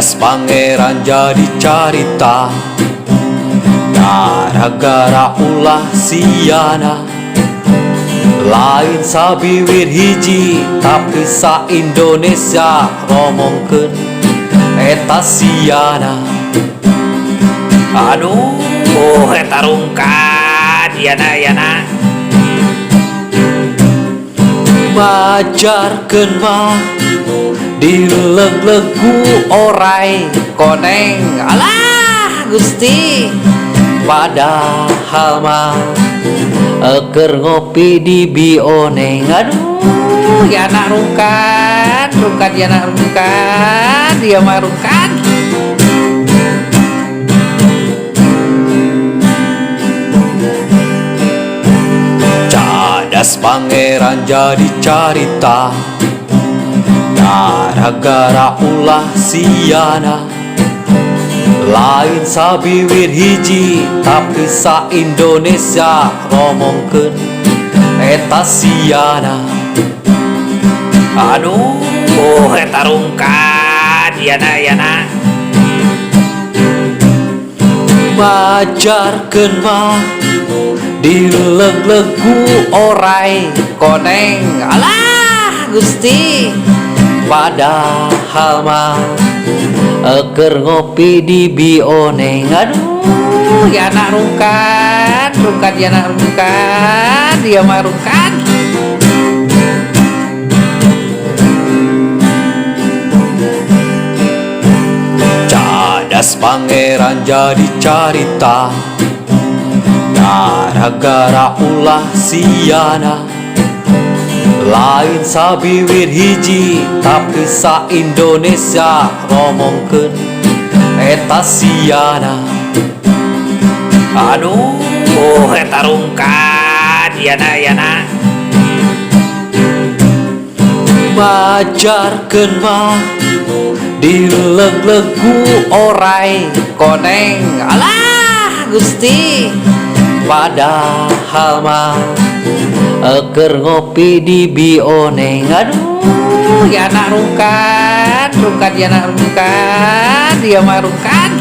Cadas pangeran jadi carita gara-gara ulah siana. Lain sabiwir hiji tapi sa Indonesia ngomongkeun eta siana. Aduh, eta rungkat yana Majarkeun mah dileg-legu orai koneng. alah Gusti, Padahal mah eker ngopi di bioneng. aduh yana rungkat yana rungkat, dia mah rungkat. Cadas pangeran jadi carita gara-gara ulah siana. Lain sabiwir hiji tapi sa Indonesia ngomongkeun eta siana. Aduh, eta rungkat yana Majarkeun mah dileg-legu orai koneng. alah Gusti, Padahal mah eker ngopi di bioneng. aduh yana rungkat yana rungkat, dia mah rungkat. Cadas pangeran jadi carita gara-gara ulah siana. Lain sabiwir hiji tapi sa Indonesia ngomongkeun eta siana. Aduh, eta rungkat yana Majarkeun mah dileg-legu orai koneng. alah Gusti, Padahal mah eker ngopi di bioneng. aduh yana rungkat yana rungkat, dia mah rungkat.